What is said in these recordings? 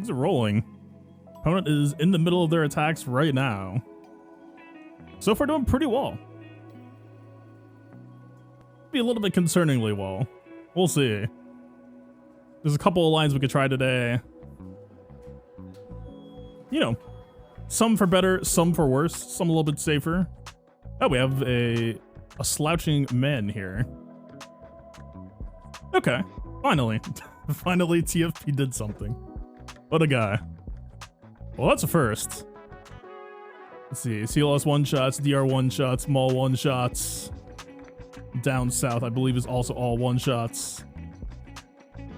Things are rolling. Opponent is in the middle of their attacks right now. So far doing pretty well. Be a little bit concerningly well. We'll see. There's a couple of lines we could try today. You know, some for better, some for worse, some a little bit safer. Oh, we have a slouching man here. Okay, finally. Finally, TFP did something. What a guy. Well, that's a first. Let's see, CLS one-shots, DR one-shots, Maul one-shots. Down south, I believe, is also all one-shots.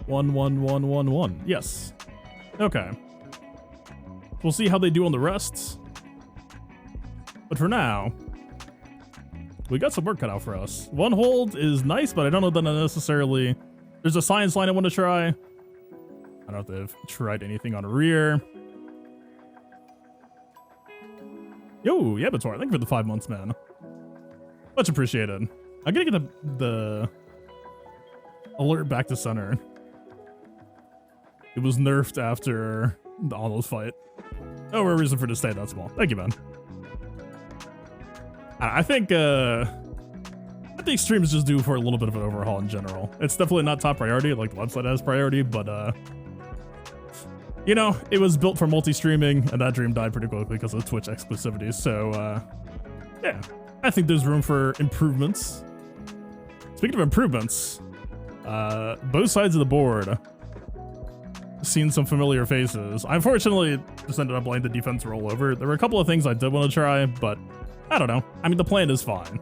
1, 1, 1, 1, 1. Yes. Okay. We'll see how they do on the rest. But for now, we got some work cut out for us. One hold is nice, but I don't know that I necessarily... There's a science line I want to try. I don't know if they've tried anything on rear. Yo, yeah, Bator, thank you for the 5 months, man. Much appreciated. I'm gonna get the alert back to center. It was nerfed after the Arnold fight. No reason for it to stay that small. Thank you, man. I think streams just due for a little bit of an overhaul in general. It's definitely not top priority, like the website has priority, but you know, it was built for multi-streaming, and that dream died pretty quickly because of Twitch exclusivity. So yeah, I think there's room for improvements. Speaking of improvements, both sides of the board seen some familiar faces. I unfortunately just ended up letting the defense roll over. There were a couple of things I did want to try, but I don't know. I mean, the plan is fine.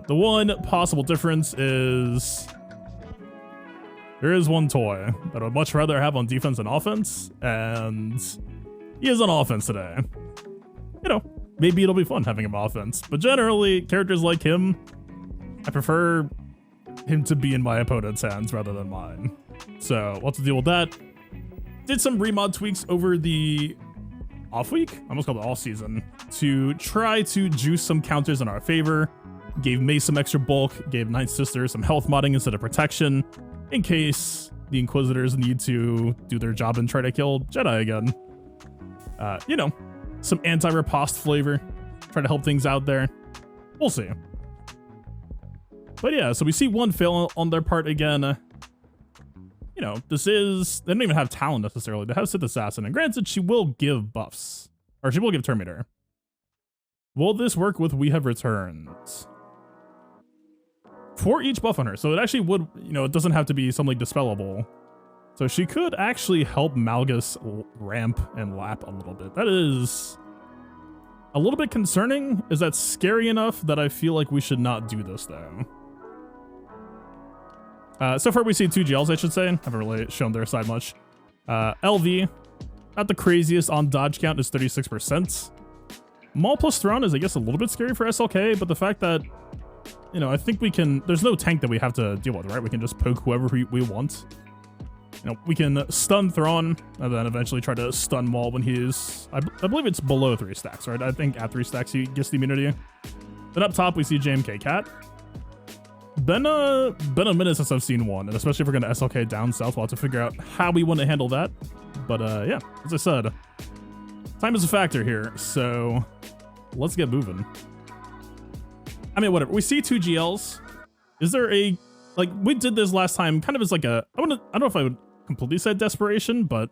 The one possible difference is there is one toy that I would much rather have on defense than offense, and he is on offense today. You know, maybe it'll be fun having him offense, but generally, characters like him, I prefer him to be in my opponent's hands rather than mine. So we'll have to deal with that. Did some remod tweaks over the off week, I almost called it all season, to try to juice some counters in our favor. Gave Mace some extra bulk, gave Ninth Sister some health modding instead of protection, in case the Inquisitors need to do their job and try to kill Jedi again. You know, some anti-riposte flavor, try to help things out there. We'll see. But yeah, so we see one fail on their part again. You know, this is... They don't even have talent necessarily. They have Sith Assassin, and granted, she will give buffs. Or she will give Terminator. Will this work with We Have Returned? For each buff on her. So it actually would... You know, it doesn't have to be something dispellable. So she could actually help Malgus ramp and lap a little bit. That is... a little bit concerning. Is that scary enough that I feel like we should not do this, though? So far we see 2 GLs, I should say. Haven't really shown their side much. LV, not the craziest on dodge count, is 36%. Maul plus Thrawn is, I guess, a little bit scary for SLK, but the fact that, you know, I think we can... There's no tank that we have to deal with, right? We can just poke whoever we want. You know, we can stun Thrawn, and then eventually try to stun Maul when he's... I believe it's below 3 stacks, right? I think at 3 stacks he gets the immunity. Then up top we see JMK Cat. Been a minute since I've seen one, and especially if we're going to SLK down south, we'll have to figure out how we want to handle that. But yeah, as I said, time is a factor here, so let's get moving. I mean, whatever. We see 2 GLs. Is there a... Like, we did this last time kind of as like a... I don't know if I would completely say desperation, but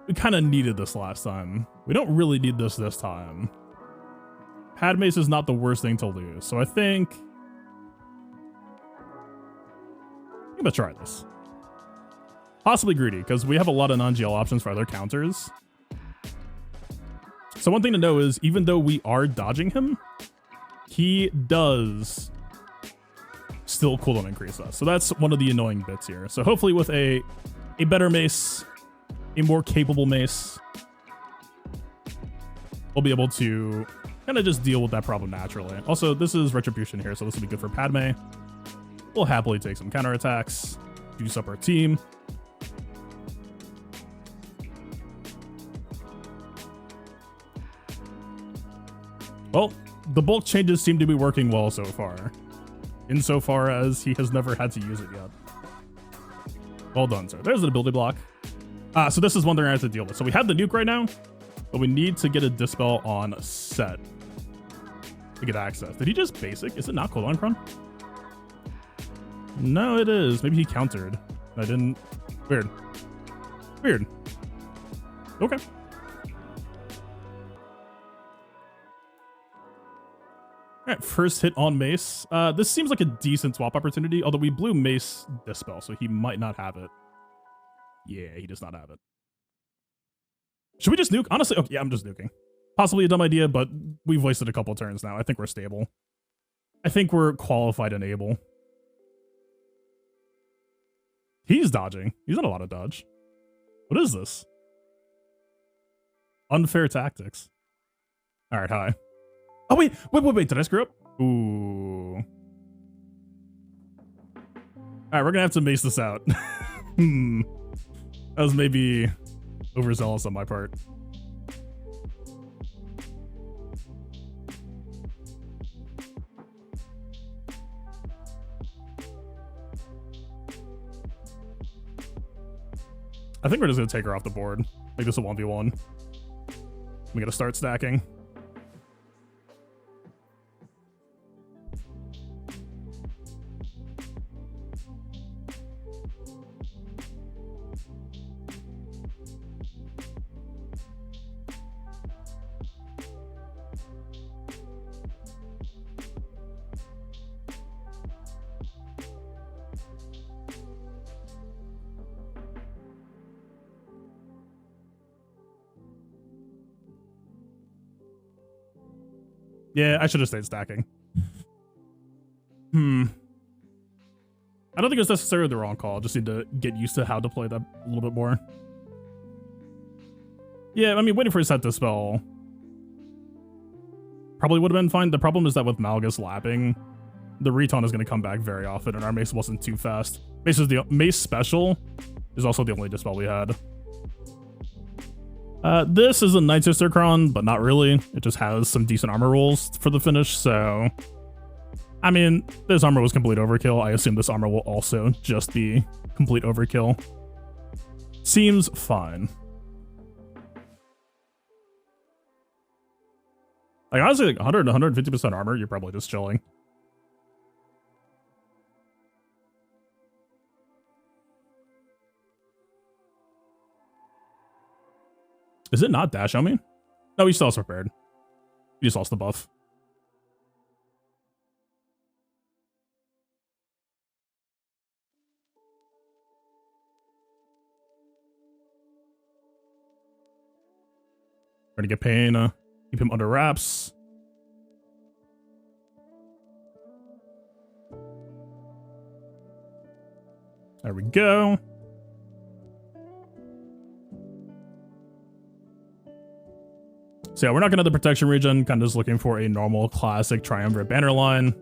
we kind of needed this last time. We don't really need this time. Padmace is not the worst thing to lose, so I think I'm gonna try this. Possibly greedy, because we have a lot of non-GL options for other counters. So one thing to know is, even though we are dodging him, he does still cooldown increase us. So that's one of the annoying bits here. So hopefully with a better mace, a more capable mace, we'll be able to kind of just deal with that problem naturally. Also, this is Retribution here, so this will be good for Padme. We'll happily take some counterattacks, juice up our team. Well, the bulk changes seem to be working well so far, insofar as he has never had to use it yet. Well done, sir. There's an ability block. So this is one thing I have to deal with. So we have the nuke right now, but we need to get a dispel on set to get access. Did he just basic? Is it not cooldown chron? No, it is. Maybe he countered. I didn't. Weird. Weird. Okay. All right, first hit on Mace. This seems like a decent swap opportunity, although we blew Mace Dispel, so he might not have it. Yeah, he does not have it. Should we just nuke? Honestly, okay, yeah, I'm just nuking. Possibly a dumb idea, but we've wasted a couple turns now. I think we're stable. I think we're qualified and able. He's dodging. He's not a lot of dodge. What is this? Unfair tactics. All right, hi. Oh, wait. Did I screw up? Ooh. All right, we're going to have to mace this out. That was maybe overzealous on my part. I think we're just going to take her off the board. Make this a 1v1. We got to start stacking. Yeah, I should have stayed stacking. I don't think it's necessarily the wrong call. I just need to get used to how to play that a little bit more. Yeah, I mean, waiting for his set to spell probably would have been fine. The problem is that with Malgus lapping, the Reton is going to come back very often, and our Mace wasn't too fast. Mace special is also the only dispel we had. This is a Night Sister Cron, but not really. It just has some decent armor rolls for the finish, so... I mean, this armor was complete overkill. I assume this armor will also just be complete overkill. Seems fine. Like, honestly, like 100 to 150% armor, you're probably just chilling. Is it not dash on me? No, he still has prepared. He just lost the buff. Trying to get pain. Keep him under wraps. There we go. So yeah, we're not going to the protection region. Kind of just looking for a normal classic triumvirate banner line.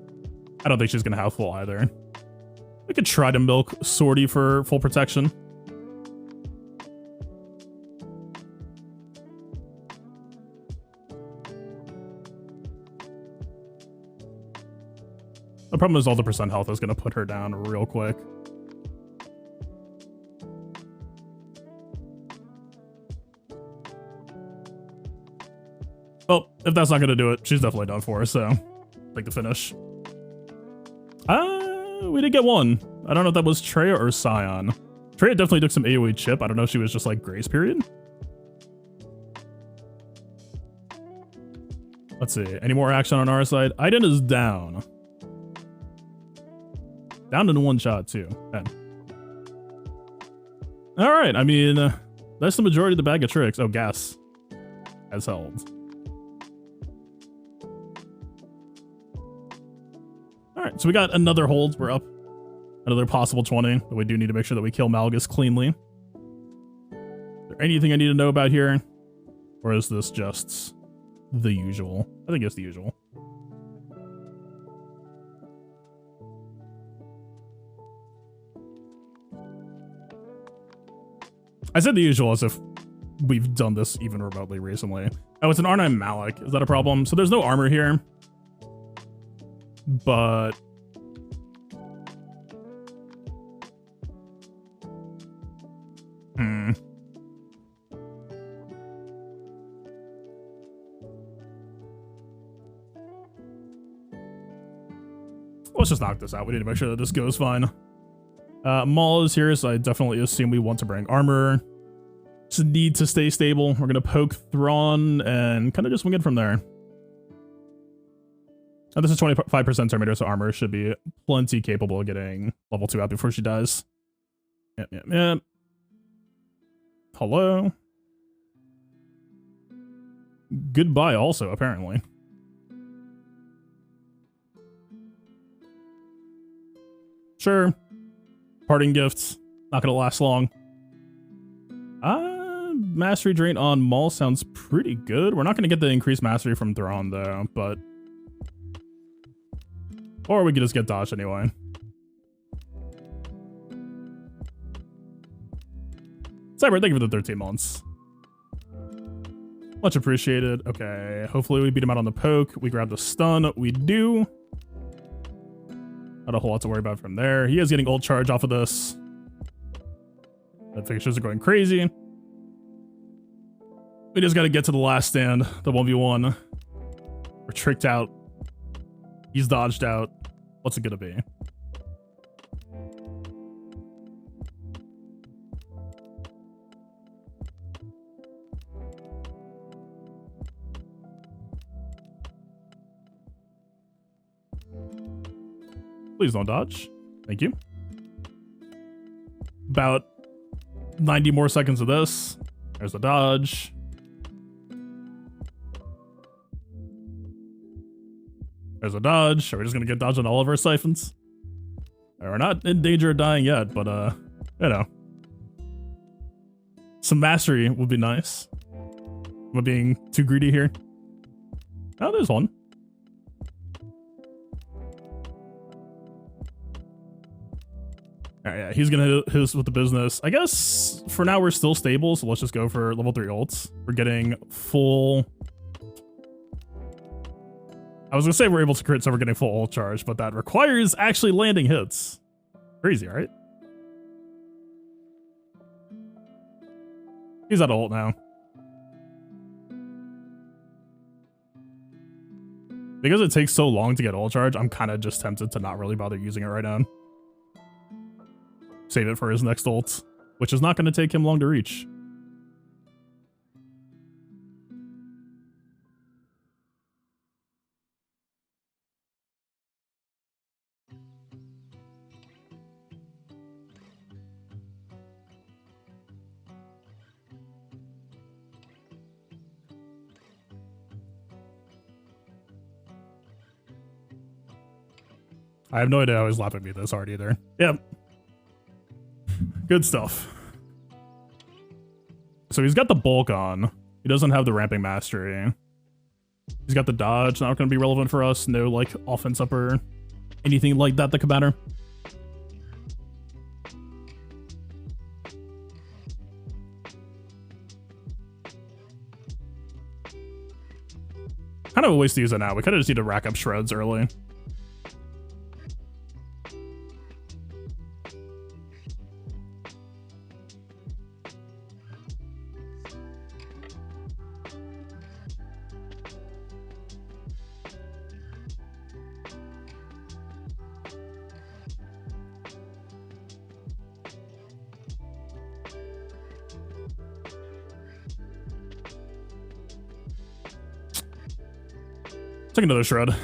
I don't think she's going to have full either. We could try to milk Swordy for full protection. The problem is all the percent health is going to put her down real quick. Well, if that's not going to do it, she's definitely done for, so take the finish. We did get one. I don't know if that was Treya or Scion. Treya definitely took some AoE chip. I don't know if she was just like grace period. Let's see. Any more action on our side? Iden is down. Down in one shot, too. Man. All right. I mean, that's the majority of the bag of tricks. Oh, gas has held. All right. So we got another hold. We're up another possible 20. But we do need to make sure that we kill Malgus cleanly. Is there anything I need to know about here? Or is this just the usual? I think it's the usual. I said the usual as if we've done this even remotely recently. Oh, it's an R9 Malik. Is that a problem? So there's no armor here. But... Let's just knock this out. We need to make sure that this goes fine. Maul is here, so I definitely assume we want to bring armor. Just need to stay stable. We're going to poke Thrawn and kind of just wing it from there. And this is 25% Terminator, so armor should be plenty capable of getting level 2 out before she dies. Yep. Hello. Goodbye also, apparently. Sure. Parting gifts. Not gonna last long. Mastery drain on Maul sounds pretty good. We're not gonna get the increased mastery from Thrawn though, but... Or we could just get dodge anyway. Cyber, thank you for the 13 months. Much appreciated. Okay, hopefully we beat him out on the poke. We grab the stun. We do. Not a whole lot to worry about from there. He is getting ult charge off of this. The fixtures are going crazy. We just got to get to the last stand, the 1v1. We're tricked out. He's dodged out. What's it gonna be? Please don't dodge. Thank you. About 90 more seconds of this. There's the dodge. There's a dodge. Are we just gonna get dodged on all of our siphons? We're not in danger of dying yet, but you know. Some mastery would be nice. Am I being too greedy here? Oh, there's one. Alright, yeah, he's gonna hit us with the business. I guess for now we're still stable, so let's just go for level 3 ults. We're getting full... I was gonna say we're able to crit, so we're getting full ult charge, but that requires actually landing hits. Crazy, right? He's out of ult now. Because it takes so long to get ult charge, I'm kind of just tempted to not really bother using it right now. Save it for his next ult, which is not going to take him long to reach. I have no idea how he's lapping me this hard either. Yep. Good stuff. So he's got the bulk on. He doesn't have the ramping mastery. He's got the dodge, not going to be relevant for us. No, like, offense up or anything like that that could matter. Kind of a waste to use it now. We kind of just need to rack up shreds early. Take another shred.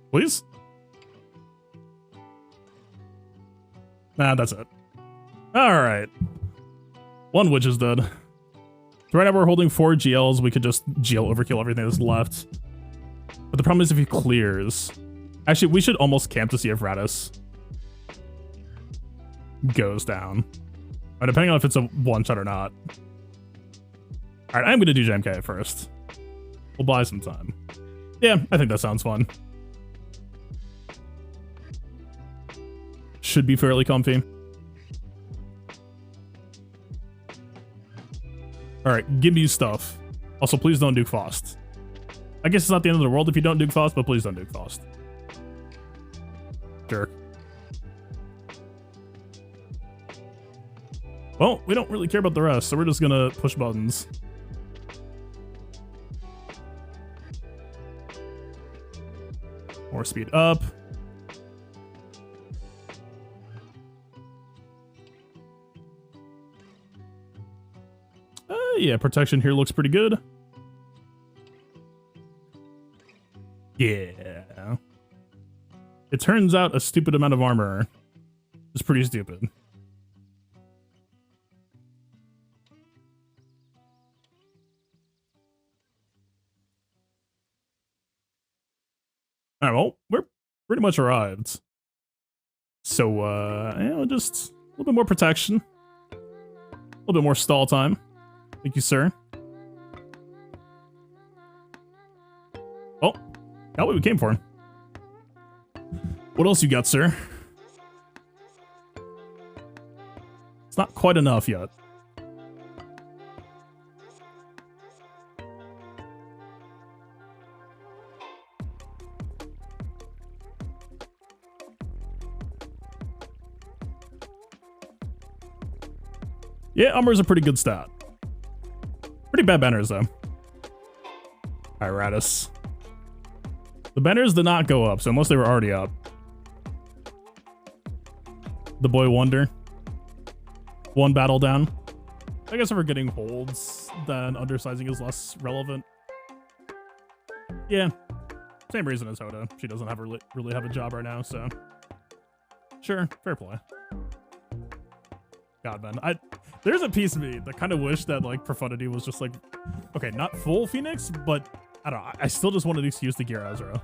Please? Nah, that's it. Alright. One witch is dead. So right now we're holding 4 GLs. We could just GL overkill everything that's left. But the problem is if he clears... Actually, we should almost camp to see if Radis goes down. Depending on if it's a one-shot or not. Alright, I'm going to do JMK first. We'll buy some time. Yeah, I think that sounds fun. Should be fairly comfy. Alright, give me stuff. Also, please don't Duke Faust. I guess it's not the end of the world if you don't Duke Faust, but please don't Duke Faust. Jerk. Well, we don't really care about the rest, so we're just gonna push buttons. More speed up. Yeah, protection here looks pretty good. Yeah. It turns out a stupid amount of armor is pretty stupid. Alright, well, we're pretty much arrived. So, yeah, just a little bit more protection. A little bit more stall time. Thank you, sir. Oh, got what we came for. What else you got, sir? It's not quite enough yet. Yeah, armor's a pretty good stat. Pretty bad banners, though. Iratus. The banners did not go up, so unless they were already up. The boy wonder. One battle down. I guess if we're getting holds, then undersizing is less relevant. Yeah. Same reason as Hoda. She doesn't have really have a job right now, so. Sure, fair play. God, man. There's a piece of me that kind of wish that, like, Profundity was just, like, okay, not full Phoenix, but, I don't know, I still just wanted an excuse to gear Ezra.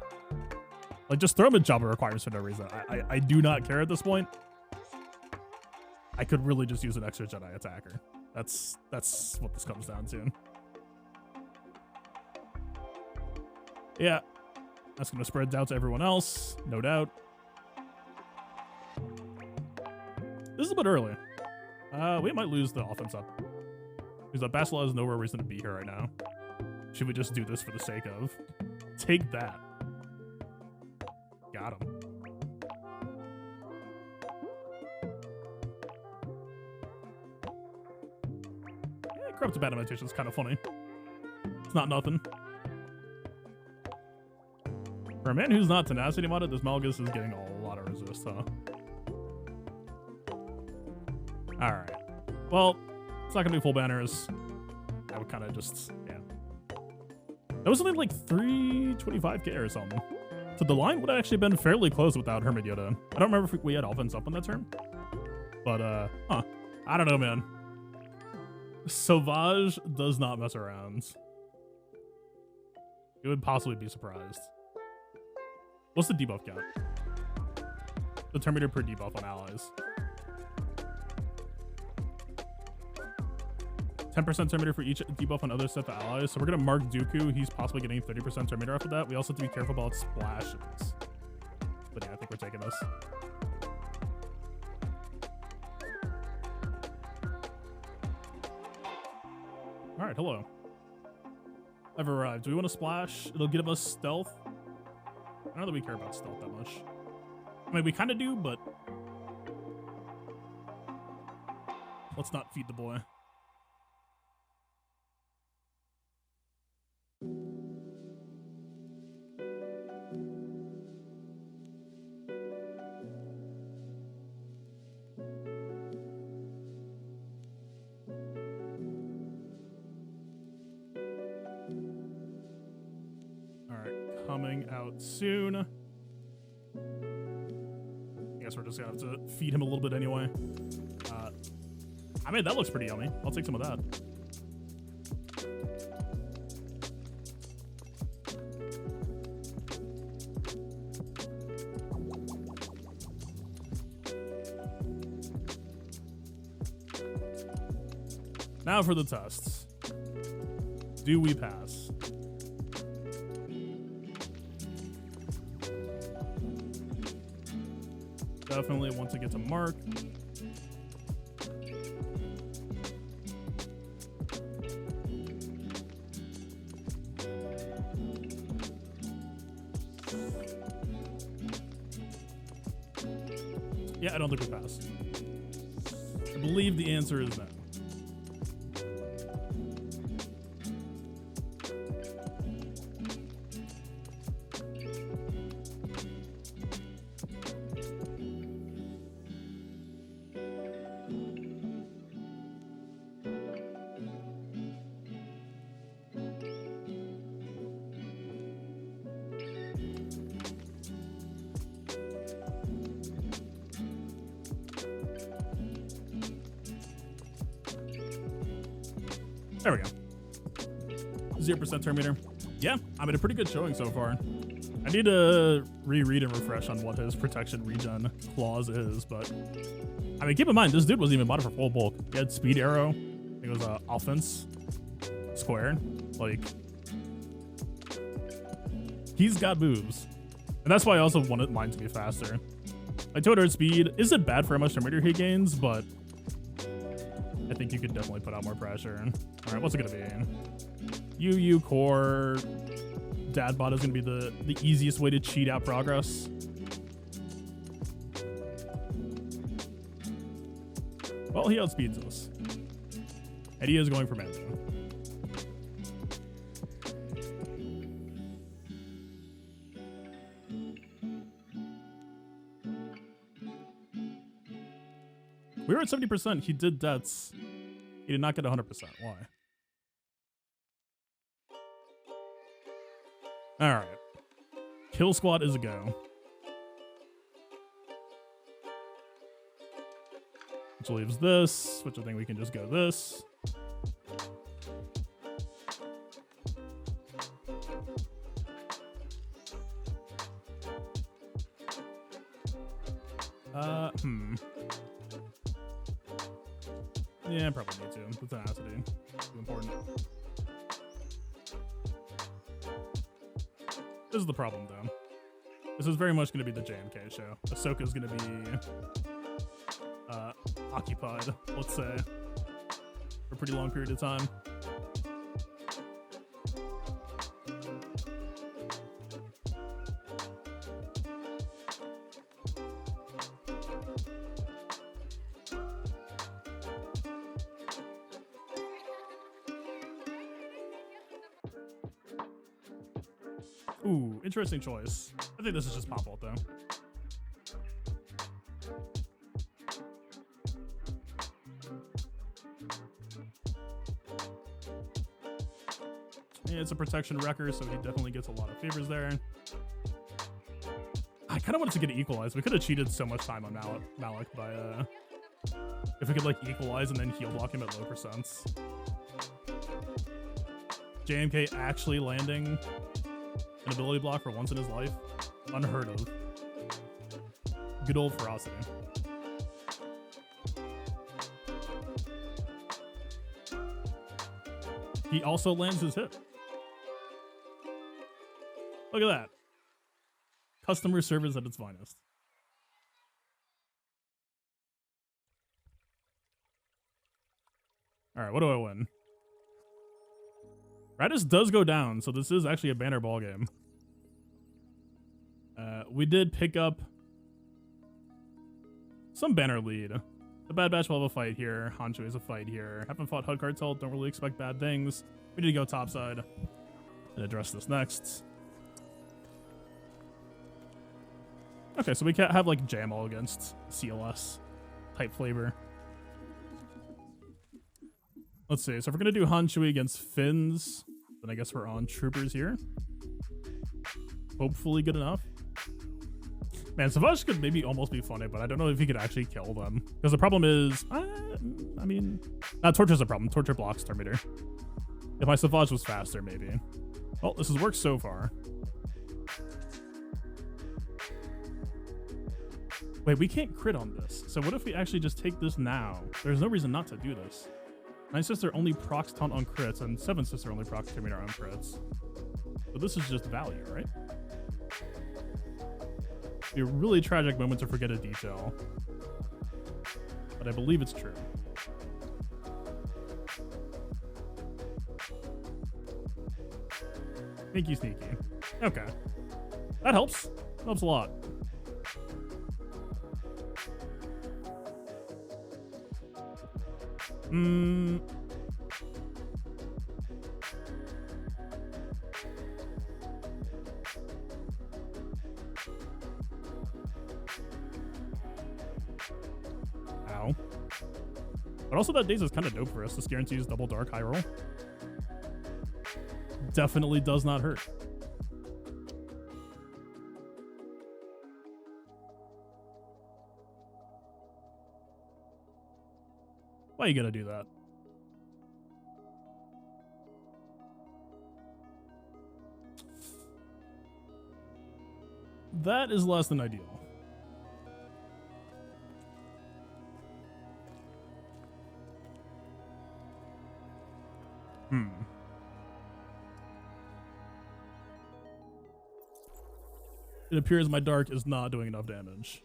Like, just throw him in job requirements for no reason. I do not care at this point. I could really just use an extra Jedi attacker. That's what this comes down to. Yeah. That's going to spread doubt to everyone else, no doubt. This is a bit early. We might lose the offense up. Because Basilar has no real reason to be here right now. Should we just do this for the sake of? Take that. Got him. Yeah, Corrupted Bad Imitation is kind of funny. It's not nothing. For a man who's not tenacity modded, this Malgus is getting a lot of resist, huh? Alright. Well, it's not gonna be full banners. I would kind of just, yeah. That was only like 325k or something. So the line would have actually been fairly close without Hermit Yoda. I don't remember if we had offense up on that turn. But, huh. I don't know, man. Sauvage does not mess around. You would possibly be surprised. What's the debuff count? The Terminator per debuff on allies. 10% Terminator for each debuff on other set of allies. So we're going to mark Dooku. He's possibly getting 30% Terminator off of that. We also have to be careful about splashes. But yeah, I think we're taking this. All right, hello. I've arrived. Do we want to splash? It'll give us stealth. I don't know that we care about stealth that much. I mean, we kind of do, but let's not feed the boy. Coming out soon. I guess we're just gonna have to feed him a little bit anyway. I mean, that looks pretty yummy. I'll take some of that. Now for the tests. Do we pass? Definitely want to get to mark. Yeah, I don't think we passed. I believe the answer is no. There we go. 0% turn meter. Yeah, I mean, a pretty good showing so far. I need to reread and refresh on what his protection regen clause is, but I mean, keep in mind, this dude wasn't even modded for full bulk. He had speed arrow. I think it was offense square. Like, he's got moves. And that's why I also wanted mine to be faster. Like, 200 speed isn't bad for how much turn meter he gains, but I think you could definitely put out more pressure. All right, what's it gonna be? UU core Dadbot is gonna be the easiest way to cheat out progress. Well, he outspeeds us. And he is going for Manzo. We were at 70%. He did deaths. He did not get 100%. Why? All right. Kill squad is a go. Which leaves this, which I think we can just go this. Yeah, probably need to. The tenacity. Too important. This is the problem, though. This is very much going to be the JMK show. Ahsoka is going to be occupied, let's say, for a pretty long period of time. Ooh, interesting choice. I think this is just pop ult though. Yeah, it's a protection wrecker, so he definitely gets a lot of favors there. I kind of wanted to get it equalized. We could have cheated so much time on Malik by if we could like equalize and then heal block him at low percents. JMK actually landing an ability block for once in his life. Unheard of. Good old ferocity. He also lands his hit. Look at that. Customer service at its finest. All right, what do I win? Radis does go down, so this is actually a banner ball game. We did pick up some banner lead. The Bad Batch will have a fight here. Hancho has a fight here. Haven't fought HUD Cartel. Don't really expect bad things. We need to go topside and address this next. Okay, so we can't have like jam all against CLS type flavor. Let's see. So if we're gonna do Hanshui against Finns, then I guess we're on troopers here. Hopefully good enough. Man, Savage could maybe almost be funny, but I don't know if he could actually kill them. Because the problem is, I mean, Torture's a problem. Torture blocks turn meter. If my Savage was faster, maybe. Well, this has worked so far. Wait, we can't crit on this. So what if we actually just take this now? There's no reason not to do this. 9 Sister only procs taunt on crits, and 7 Sister only procs turn meter on crits. So this is just value, right? It'd be a really tragic moment to forget a detail. But I believe it's true. Thank you, Sneaky. Okay. That helps. Helps a lot. Ow. But also that Daze is kind of dope for us. This guarantees double dark high roll. Definitely does not hurt. Why are you gonna do that? That is less than ideal. It appears my dark is not doing enough damage.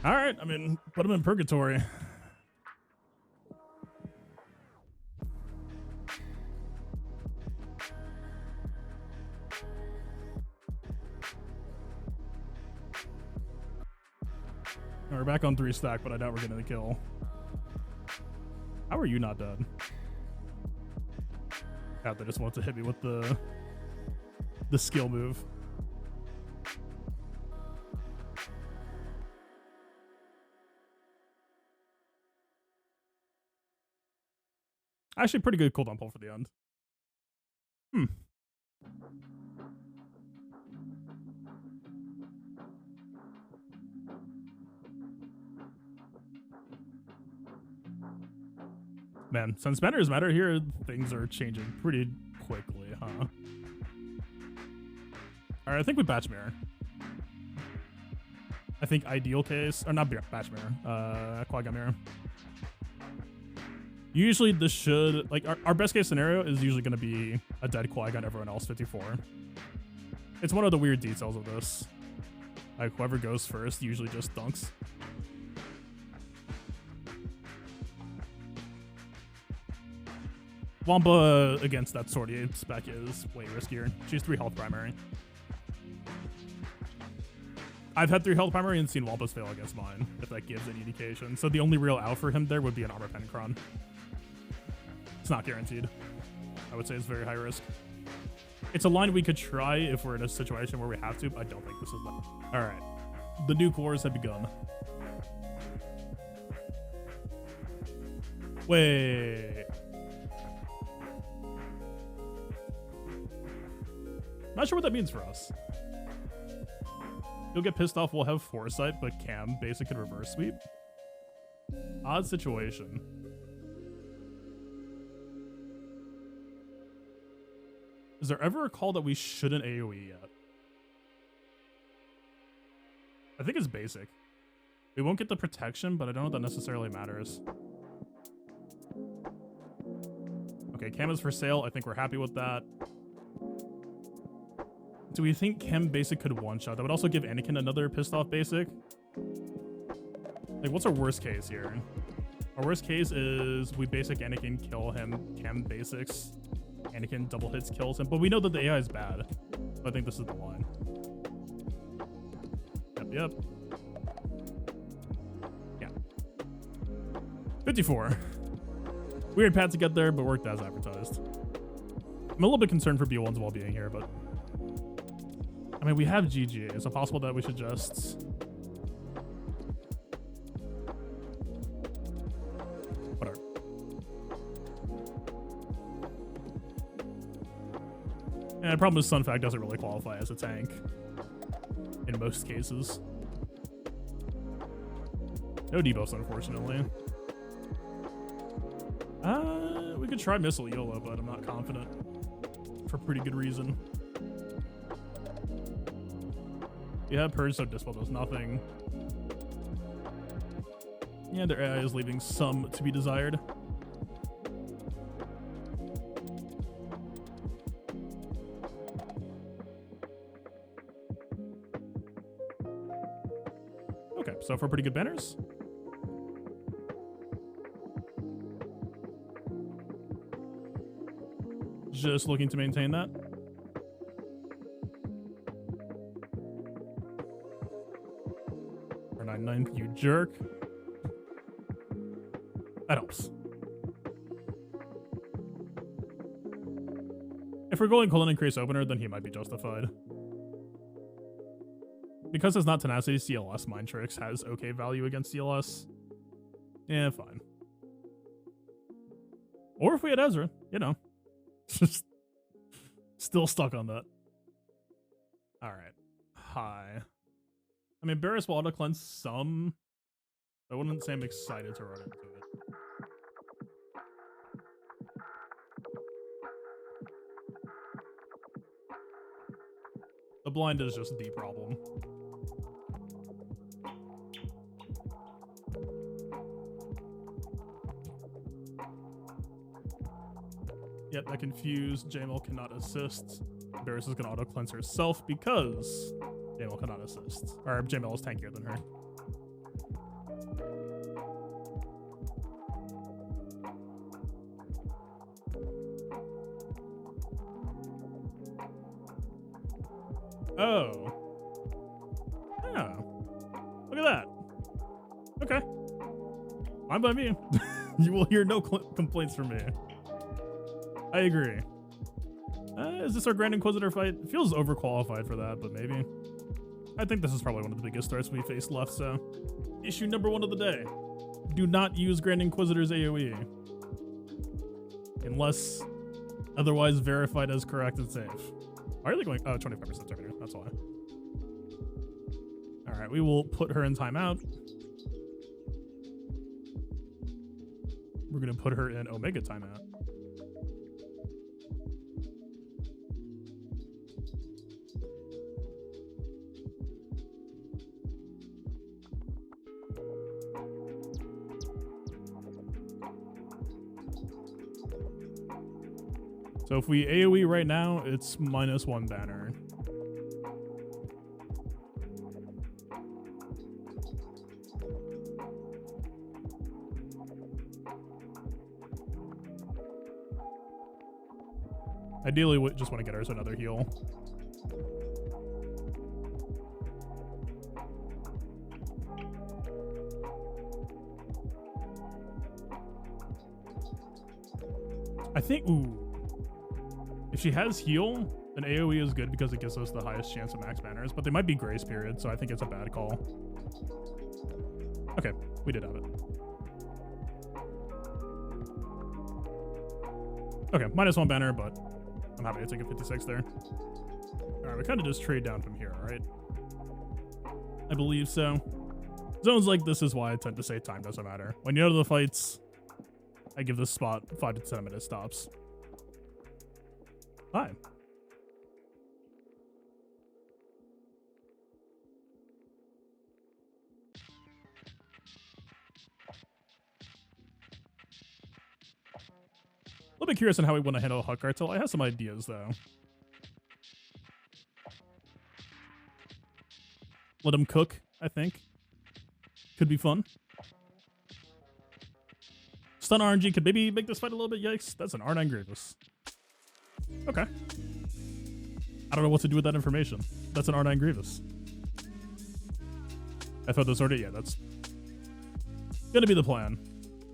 All right, I mean, put him in purgatory. We're back on 3 stack, but I doubt we're getting the kill. How are you not dead? God, they just want to hit me with the skill move. Actually, pretty good cooldown pull for the end. Man, since banners matter here, things are changing pretty quickly, huh? Alright, I think we batch mirror. I think ideal case, or not batch mirror, Qui-Gon mirror. Usually this should, like, our best case scenario is usually going to be a dead Qui-Gon, everyone else 54. It's one of the weird details of this. Like, whoever goes first usually just dunks. Wampa against that Swordy spec is way riskier. She's 3 health primary. I've had 3 health primary and seen Wampas fail against mine, if that gives any indication. So the only real out for him there would be an armor Penicron. It's not guaranteed. I would say it's very high risk. It's a line we could try if we're in a situation where we have to, but I don't think this is that. All right. The nuke wars have begun. Wait. Not sure what that means for us. You'll get pissed off, we'll have Foresight, but Cam basic could reverse sweep. Odd situation. Is there ever a call that we shouldn't AoE yet? I think it's basic. We won't get the protection, but I don't know if that necessarily matters. Okay, Cam is for sale. I think we're happy with that. Do we think Chem basic could one-shot? That would also give Anakin another pissed off basic. Like, what's our worst case here? Our worst case is we basic Anakin, kill him, Chem basics. Anakin double hits, kills him. But we know that the AI is bad. So I think this is the line. Yep. Yeah. 54. Weird path to get there, but worked as advertised. I'm a little bit concerned for B1's well-being here, but... I mean, we have GG. Is it possible that we should just... Whatever. Yeah, the problem is Sunfac doesn't really qualify as a tank. In most cases. No debuffs, unfortunately. We could try Missile YOLO, but I'm not confident. For pretty good reason. Yeah, Purge, so Dispel does nothing. Yeah, their AI is leaving some to be desired. So far, pretty good banners. Just looking to maintain that. Or 9/9, you jerk. That helps. If we're going colon increase opener, then he might be justified. Because it's not tenacity, CLS Mind Tricks has okay value against CLS. Yeah, fine. Or if we had Ezra, you know. Just still stuck on that. Alright. Hi. I mean, Barris will auto cleanse some. I wouldn't say I'm excited to run into it. The blind is just the problem. Yep, that confused. Jamal cannot assist. Barris is gonna auto cleanse herself because Jamal cannot assist. Or Jamal is tankier than her. Oh. Yeah. Look at that. Okay. Fine by me. You will hear no complaints from me. I agree. Is this our Grand Inquisitor fight? It feels overqualified for that, but maybe. I think this is probably one of the biggest threats we face left, so. Issue number 1 of the day. Do not use Grand Inquisitor's AoE. Unless otherwise verified as correct and safe. Why are they going? Oh, 25% Terminator. That's why. Alright, we will put her in timeout. We're going to put her in Omega timeout. So if we AoE right now, it's -1 banner. Ideally, we just want to get ours another heal. I think, ooh. If she has heal, then AoE is good because it gives us the highest chance of max banners, but they might be grace period, so I think it's a bad call. Okay, we did have it. Okay, -1 banner, but I'm happy to take a 56 there. Alright, we kind of just trade down from here, right? I believe so. Zones like this is why I tend to say time doesn't matter. When you know the fights, I give this spot 5 to 10 minute stops. Hi. A little bit curious on how we want to handle Huck Cartel. I have some ideas though. Let him cook, I think. Could be fun. Stun RNG could maybe make this fight a little bit. Yikes. That's an R9 Grievous. Okay. I don't know what to do with that information. That's an R9 Grievous. I thought this already, yeah, that's gonna be the plan.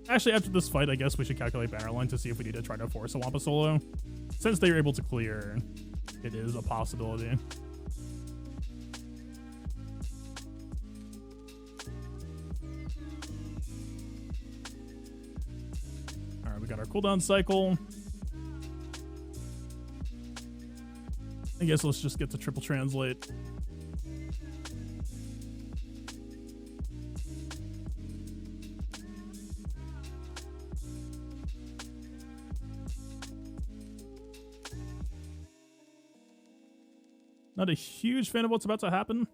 Actually, after this fight, I guess we should calculate banner line to see if we need to try to force a Wampa solo. Since they are able to clear, it is a possibility. Alright, we got our cooldown cycle. I guess let's just get to triple translate. Not a huge fan of what's about to happen.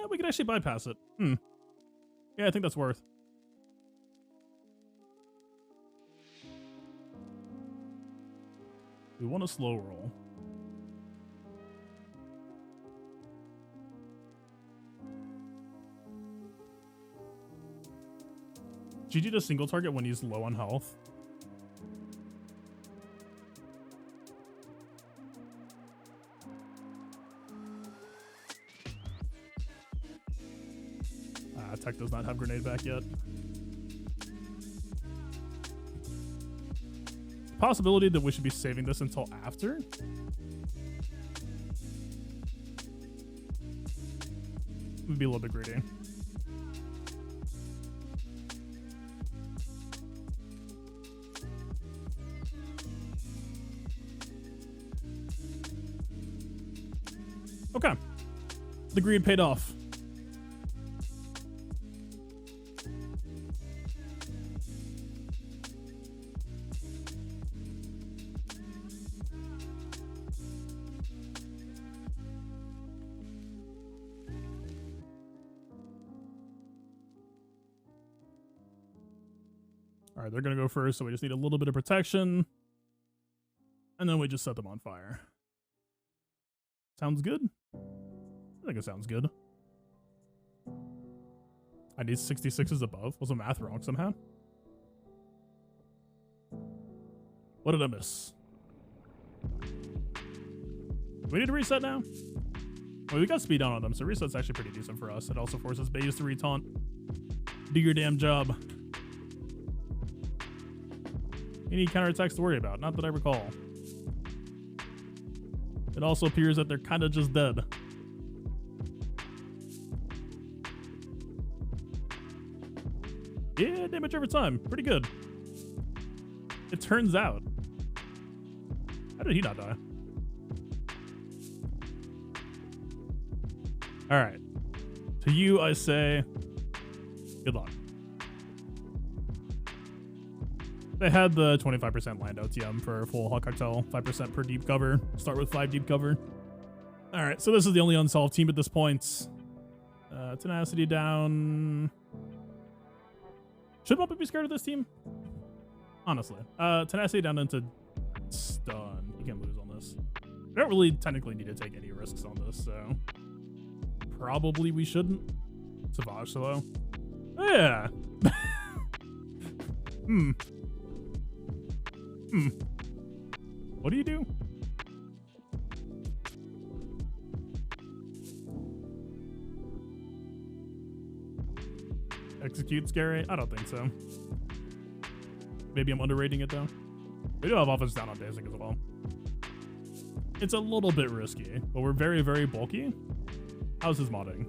We can actually bypass it. Yeah, I think that's worth. We want a slow roll. GG to single target when he's low on health. Tech does not have grenade back yet. Possibility that we should be saving this until after. Would be a little bit greedy. Okay. The greed paid off. All right, they're going to go first, so we just need a little bit of protection. And then we just set them on fire. Sounds good? I think it sounds good. I need 66s above. Was the math wrong somehow? What did I miss? Do we need to reset now? Well, we got speed on them, so reset's actually pretty decent for us. It also forces Bayes to retaunt. Do your damn job. Any counterattacks to worry about? Not that I recall. It also appears that they're kind of just dead. Yeah, damage over time. Pretty good. It turns out. How did he not die? Alright. To you, I say, good luck. They had the 25% land OTM for full Hawk Cartel, 5% per deep cover. Start with 5 deep cover. All right, so this is the only unsolved team at this point. Tenacity down. Should Muppet be scared of this team? Honestly. Tenacity down into stun. You can't lose on this. We don't really technically need to take any risks on this, so probably we shouldn't. Savage solo. Oh, yeah. What do you do? Execute scary? I don't think so. Maybe I'm underrating it though. We do have offense down on Dazing as well. It's a little bit risky, but we're very, very bulky. How's his modding?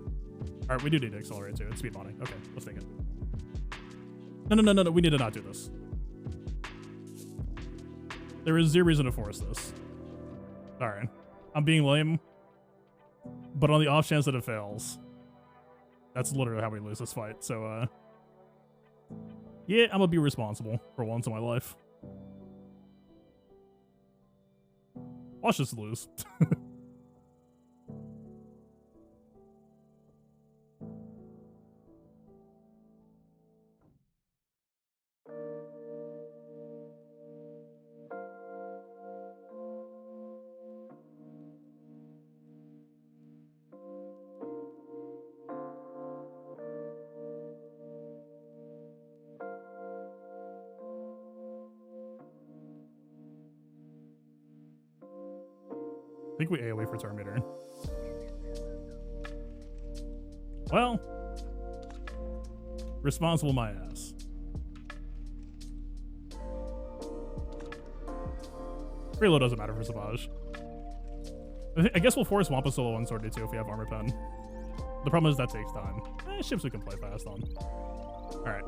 All right, we do need to accelerate too. It's speed modding. Okay, let's take it. No. We need to not do this. There is zero reason to force this. Alright. I'm being lame. But on the off chance that it fails, that's literally how we lose this fight. So, yeah, I'm gonna be responsible for once in my life. Watch us lose. I think we AoE for Terminator. Well, responsible my ass. Reload doesn't matter for Savage. I guess we'll force Wampa solo on Sword too if we have Armor Pen. The problem is that takes time. Ships we can play fast on. Alright.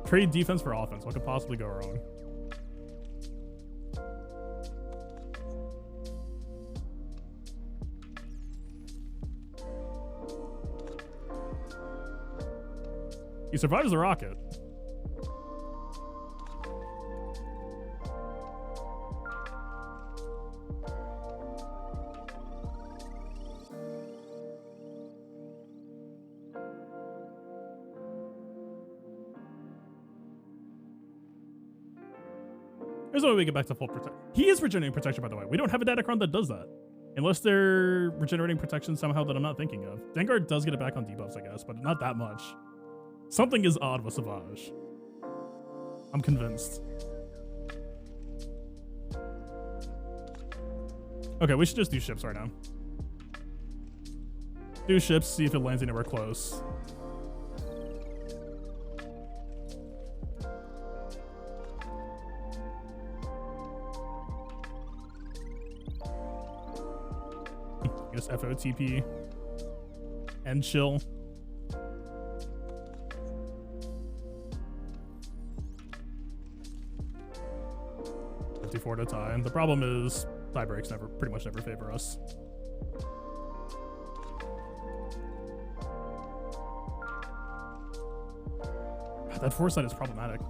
Trade defense for offense. What could possibly go wrong? He survives the rocket. There's no way we get back to full protection. He is regenerating protection, by the way. We don't have a Datacron that does that. Unless they're regenerating protection somehow that I'm not thinking of. Dengar does get it back on debuffs, I guess, but not that much. Something is odd with Savage. I'm convinced. Okay, we should just do ships right now. Do ships, see if it lands anywhere close. I guess FOTP and chill. To tie. And the problem is tie breaks pretty much never favor us. That foresight is problematic.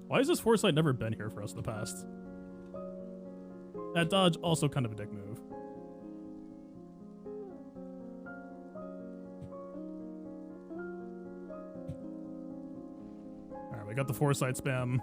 Why has this foresight never been here for us in the past? That dodge, also kind of a dick move. Alright, we got the foresight spam.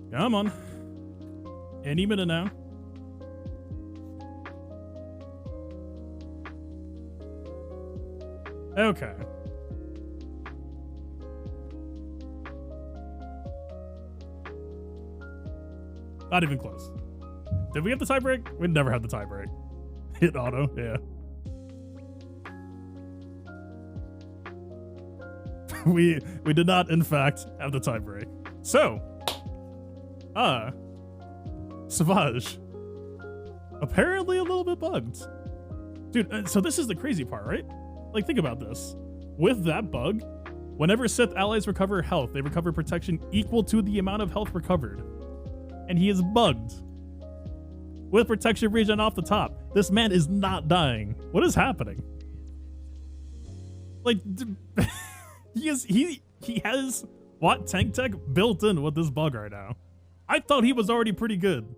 Come on. Any minute now. Okay. Not even close. Did we have the tie break? We never had the tie break. Hit auto, yeah. we did not, in fact, have the tie break. So, Savage. Apparently a little bit bugged. Dude, so this is the crazy part, right? Like, think about this. With that bug, whenever Sith allies recover health, they recover protection equal to the amount of health recovered. And he is bugged. With protection regen off the top. This man is not dying. What is happening? Like, he has what tank tech built in with this bug right now. I thought he was already pretty good.